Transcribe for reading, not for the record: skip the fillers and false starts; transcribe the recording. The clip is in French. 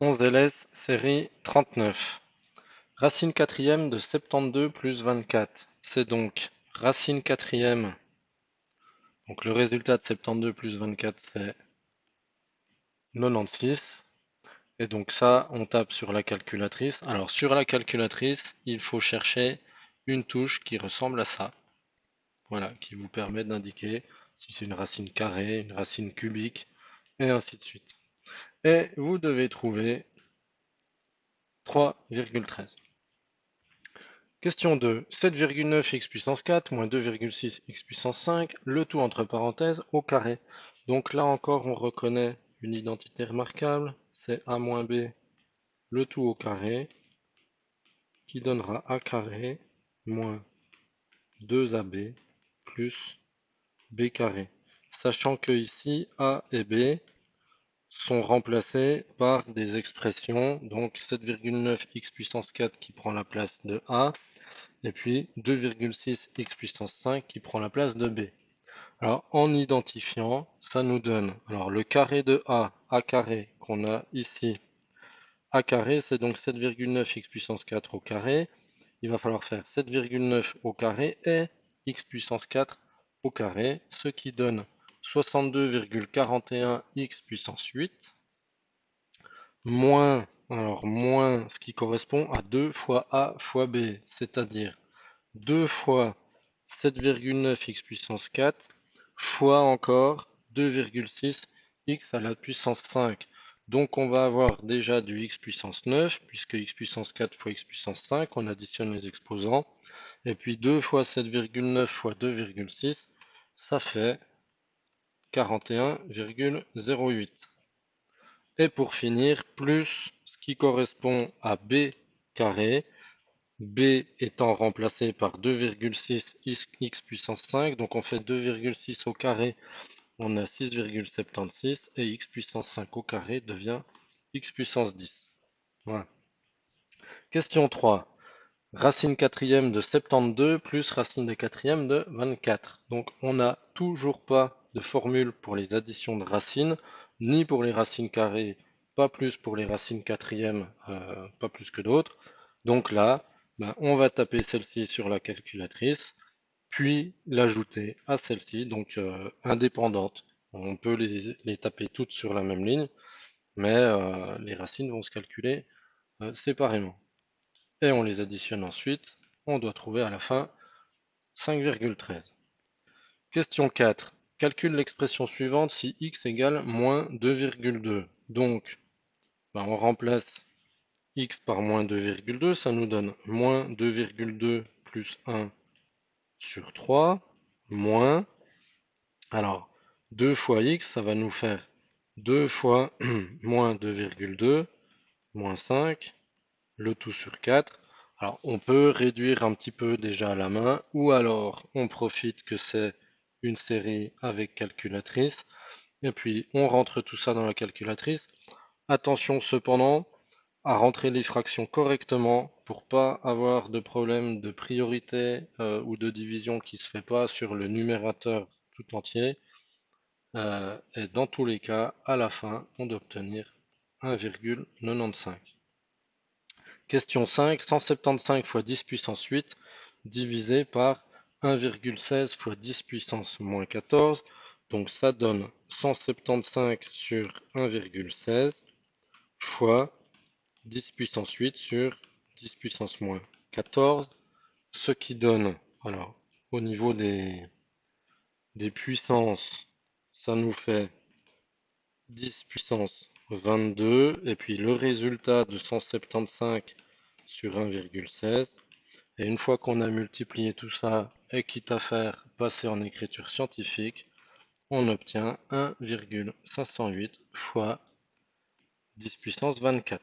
11 LS, série 39. Racine quatrième de 72 plus 24. C'est donc racine quatrième. Donc le résultat de 72 plus 24, c'est 96. Et donc ça, on tape sur la calculatrice. Alors sur la calculatrice, il faut chercher une touche qui ressemble à ça. Voilà, qui vous permet d'indiquer si c'est une racine carrée, une racine cubique, et ainsi de suite. Et vous devez trouver 3,13. Question 2. 7,9 x puissance 4 moins 2,6 x puissance 5, le tout entre parenthèses au carré. Donc là encore, on reconnaît une identité remarquable, c'est a moins b, le tout au carré, qui donnera a carré moins 2ab plus b carré. Sachant que ici, a et b sont remplacés par des expressions, donc 7,9 x puissance 4 qui prend la place de a, et puis 2,6 x puissance 5 qui prend la place de b. Alors en identifiant, ça nous donne alors le carré de a carré qu'on a ici. A carré, c'est donc 7,9 x puissance 4 au carré. Il va falloir faire 7,9 au carré et x puissance 4 au carré, ce qui donne 62,41 x puissance 8 moins ce qui correspond à 2 fois a fois b, c'est-à-dire 2 fois 7,9 x puissance 4 fois encore 2,6 x à la puissance 5. Donc on va avoir déjà du x puissance 9, puisque x puissance 4 fois x puissance 5, on additionne les exposants. Et puis 2 fois 7,9 fois 2,6, ça fait 41,08. Et pour finir, plus ce qui correspond à b carré, b étant remplacé par 2,6 x puissance 5, donc on fait 2,6 au carré, on a 6,76, et x puissance 5 au carré devient x puissance 10. Voilà. Question 3. Racine quatrième de 72 plus racine de quatrième de 24. Donc on n'a toujours pas de formule pour les additions de racines, ni pour les racines carrées, pas plus pour les racines quatrièmes, pas plus que d'autres. Donc là, on va taper celle-ci sur la calculatrice, puis l'ajouter à celle-ci, donc indépendante. On peut les taper toutes sur la même ligne, mais les racines vont se calculer séparément. Et on les additionne ensuite. On doit trouver à la fin 5,13. Question 4. Calcule l'expression suivante si x égale moins 2,2. Donc, on remplace x par moins 2,2, ça nous donne moins 2,2 plus 1 sur 3, moins, alors 2 fois x, ça va nous faire 2 fois moins 2,2, moins 5, le tout sur 4. Alors on peut réduire un petit peu déjà à la main, ou alors on profite que c'est une série avec calculatrice, et puis on rentre tout ça dans la calculatrice. Attention cependant à rentrer les fractions correctement pour pas avoir de problème de priorité ou de division qui se fait pas sur le numérateur tout entier. Et dans tous les cas, à la fin, on doit obtenir 1,95. Question 5, 175 fois 10 puissance 8 divisé par 1,16 fois 10 puissance moins 14. Donc ça donne 175 sur 1,16 fois 10 puissance 8 sur 10 puissance moins 14, ce qui donne, alors au niveau des puissances, ça nous fait 10 puissance 22, et puis le résultat de 175 sur 1,16. Et une fois qu'on a multiplié tout ça, et quitte à faire passer en écriture scientifique, on obtient 1,508 fois 10 puissance 24.